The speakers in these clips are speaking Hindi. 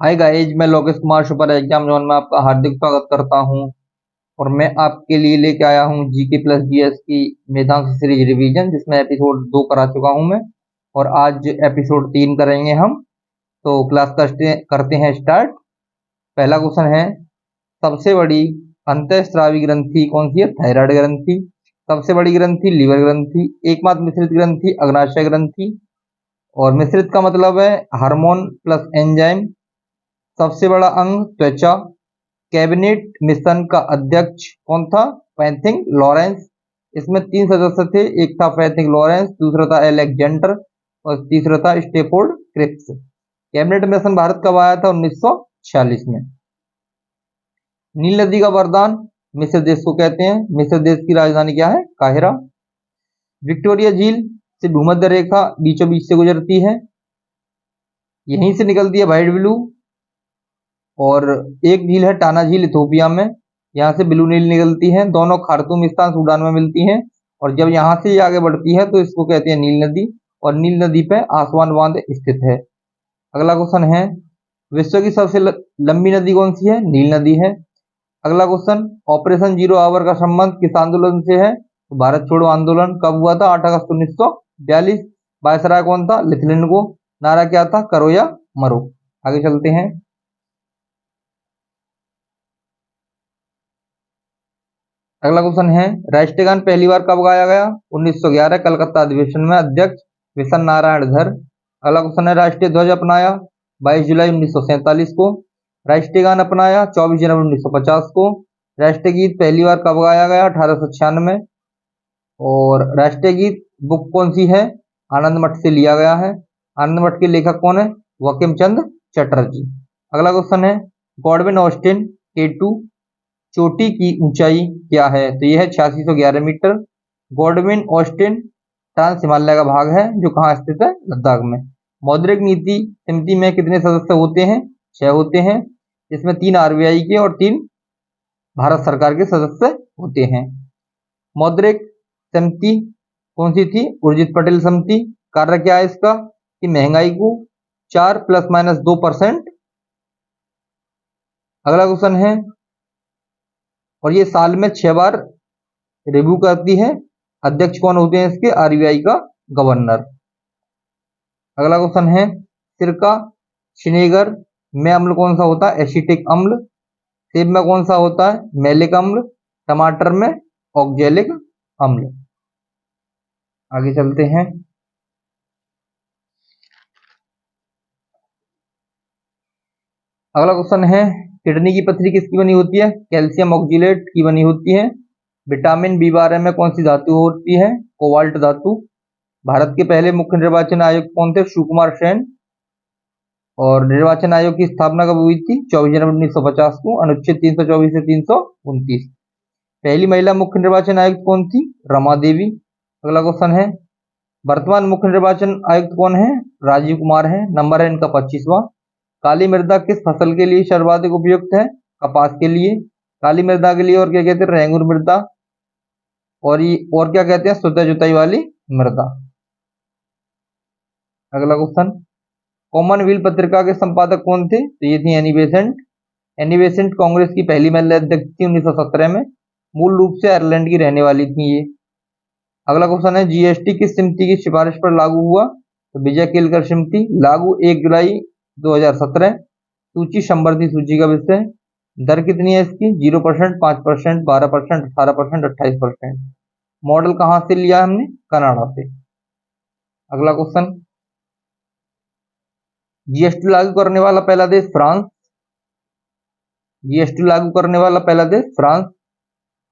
हाय गाइज, मैं Lokesh Kumar super exam zone में आपका हार्दिक स्वागत करता हूं। और मैं आपके लिए लेके आया हूं जीके प्लस जीएस की मेधांश सीरीज रिवीजन, जिसमें एपिसोड 2 करा चुका हूं मैं। और आज एपिसोड 3 करेंगे हम। तो क्लास करते हैं स्टार्ट। पहला क्वेश्चन है, सबसे बड़ी अंतःस्रावी ग्रंथि कौन सी है? थायराइड ग्रंथि। सबसे बड़ी ग्रंथि लीवर ग्रंथि। एकमात्र मिश्रित ग्रंथि अग्नाशय ग्रंथि। और मिश्रित का मतलब है हार्मोन प्लस एंजाइम। सबसे बड़ा अंग त्वचा। कैबिनेट मिशन का अध्यक्ष कौन था? पैथिंग लॉरेंस। इसमें 3 सदस्य थे, एक था पैथिंग लॉरेंस, दूसरा था एलेक्जेंडर और तीसरा था Stafford Cripps. Cabinet mission Bharat कब आया था? 1946 में। नील नदी का वरदान मिस्र देश को कहते हैं। मिस्र देश की राजधानी क्या है? काहिरा। विक्टोरिया झील से भूमध्य रेखा बीचों बीच से गुजरती है, यहीं से निकलती है व्हाइट ब्लू। और एक झील है टाना झील इथोपिया में, यहाँ से ब्लू नील निकलती है। दोनों खार्तूम स्थान सूडान में मिलती हैं। और जब यहाँ से ये आगे बढ़ती है तो इसको कहते हैं नील नदी। और नील नदी पे आसवान बांध स्थित है। अगला क्वेश्चन है, विश्व की सबसे लंबी नदी कौन सी है? नील नदी है। अगला क्वेश्चन, ऑपरेशन जीरो आवर का संबंध किस आंदोलन से है? तो भारत छोड़ो आंदोलन। कब हुआ था? 8 अगस्त 1942। वायसराय कौन था? लिथलेनको। नारा क्या था? करो या मरो। आगे चलते हैं। अगला क्वेश्चन है, राष्ट्रगान पहली बार कब गाया गया? 1911 कलकत्ता अधिवेशन में। अध्यक्ष विशन नारायण धर। अगला क्वेश्चन है, राष्ट्रीय ध्वज अपनाया 22 जुलाई 1947 को। राष्ट्रीय गान अपनाया 24 जनवरी 1950 को। राष्ट्रीय गीत पहली बार कब गाया गया? 1896 में। और राष्ट्रीय गीत बुक कौन सी है? आनंद मठ से लिया गया है। आनंद मठ के लेखक कौन है? बंकिम चंद्र चटर्जी। अगला क्वेश्चन है, गॉडविन ऑस्टिन K2 चोटी की ऊंचाई क्या है? तो यह है 8611 metre. Godwin Austen Trans Himalaya का भाग है, जो कहाँ स्थित है? लद्दाख में। मौद्रिक नीति समिति में कितने सदस्य होते हैं? 6 होते हैं, जिसमें 3 आरबीआई के और 3 भारत सरकार के सदस्य होते हैं। मौद्रिक समिति कौन सी थी? उर्जित पटेल समिति। कार्य क्या है इसका? कि महंगाई को 4 ± 2%। अगला क्वेश्चन है, और ये साल में 6 बार रिव्यू करती है। अध्यक्ष कौन होते हैं इसके? आरबीआई का गवर्नर। अगला क्वेश्चन है, सिरका विनेगर में अम्ल कौन सा होता है? एसिटिक अम्ल। सेब में कौन सा होता है? मैलिक अम्ल। टमाटर में ऑक्जेलिक अम्ल। आगे चलते हैं। अगला क्वेश्चन है, किडनी की पथरी किसकी बनी होती है? कैल्शियम ऑक्जिलेट की बनी होती है। विटामिन B12 में कौन सी धातु होती है? कोबाल्ट धातु। भारत के पहले मुख्य निर्वाचन आयुक्त कौन थे? सुकुमार सेन। और निर्वाचन आयोग की स्थापना कब हुई थी? 24 जनवरी 1950 को। अनुच्छेद 324 से 329। पहली महिला मुख्य निर्वाचन आयुक्त कौन थी? रमा देवी। अगला क्वेश्चन है, वर्तमान मुख्य निर्वाचन आयुक्त कौन है? राजीव कुमार है। नंबर है इनका 25वां। काली मृदा किस फसल के लिए सर्वाधिक उपयुक्त है? कपास के लिए। काली मृदा के लिए और क्या कहते हैं? रेंगुर मृदा। और क्या कहते हैं? स्वतः जुताई वाली मृदा। अगला क्वेश्चन, कॉमनवेल्थ पत्रिका के संपादक कौन थे? तो ये थी Annie Besant. Annie Besant Congress की पहली महिला अध्यक्ष थी 1917 में। मूल रूप से आयरलैंड की रहने वाली थी ये। अगला क्वेश्चन है, जीएसटी किस समिति की सिफारिश पर लागू हुआ? तो विजय केलकर समिति। लागू 1 जुलाई 2017। सूची संवर्धित सूची का विषय। दर कितनी है इसकी? 0%, 5%, 12%, 18%, 28%। मॉडल कहाँ से लिया हमने? कनाडा से। अगला क्वेश्चन, जीएसटी लागू करने वाला पहला देश फ्रांस। जीएसटी लागू करने वाला पहला देश फ्रांस।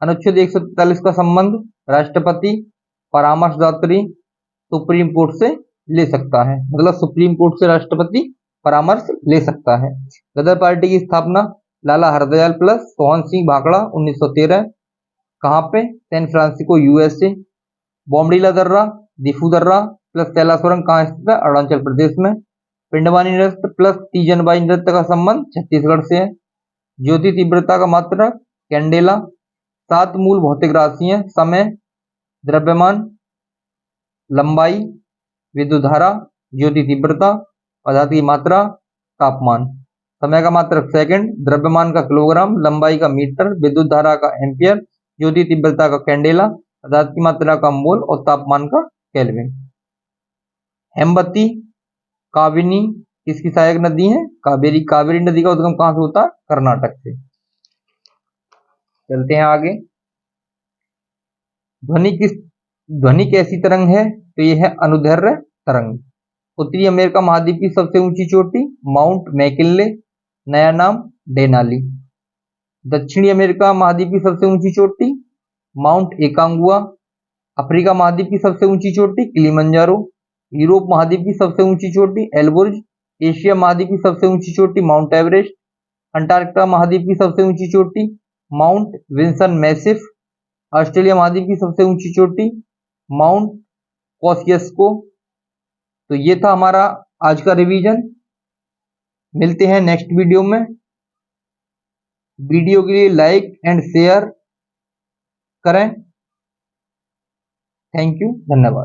अनुच्छेद 143 का संबंध राष्ट्रपति परामर्शदात्री सुप्रीम कोर्ट से ले सकता है। मतलब सुप्रीम कोर्ट से राष्ट्रपति परामर्श ले सकता है। गदर पार्टी की स्थापना लाला हरदयाल प्लस सोहन सिंह भाकड़ा 1913। कहाँ पे? San Francisco USA. बॉम्बडीला दर्रा दिफू दर्रा प्लस कैलाश सुरंग कहाँ स्थित है? अरुणाचल प्रदेश में। पिंडवानी नृत्य प्लस तीजनबाई नृत्य का संबंध छत्तीसगढ़ से है। ज्योति तीव्रता का मात्रक कैंडेला। 7 मूल भौतिक राशि हैं: समय, द्रव्यमान, लंबाई, विद्युत धारा, ज्योति तीव्रता, पदार्थ की मात्रा, तापमान। समय का मात्रक सेकंड, द्रव्यमान का किलोग्राम, लंबाई का मीटर, विद्युत धारा का एम्पियर, ज्योति तीव्रता का कैंडेला, पदार्थ की मात्रा का मोल और तापमान का केल्विन। हेमवती, काबिनी किसकी सहायक नदी है? कावेरी। कावेरी नदी का उद्गम कहां से होता है? कर्नाटक से। चलते हैं आगे। ध्वनि कैसी तरंग है? तो यह है अनुदैर्घ्य तरंग। उत्तरी अमेरिका महाद्वीप की सबसे ऊंची चोटी माउंट मैकिनले, नया नाम डेनाली। दक्षिणी अमेरिका महाद्वीप की सबसे ऊंची चोटी माउंट एकांगुआ। अफ्रीका महाद्वीप की सबसे ऊंची चोटी किलिमंजारो। यूरोप महाद्वीप की सबसे ऊंची चोटी एल्बुर्ज। एशिया महाद्वीप की सबसे ऊंची चोटी माउंट एवरेस्ट। अंटार्कटिका महाद्वीप की सबसे ऊंची चोटी माउंट विंसन मैसिफ। ऑस्ट्रेलिया महाद्वीप की सबसे ऊंची चोटी माउंट कॉस्सियस्को। तो ये था हमारा आज का रिवीजन। मिलते हैं नेक्स्ट वीडियो में। वीडियो के लिए लाइक एंड शेयर करें। थैंक यू, धन्यवाद।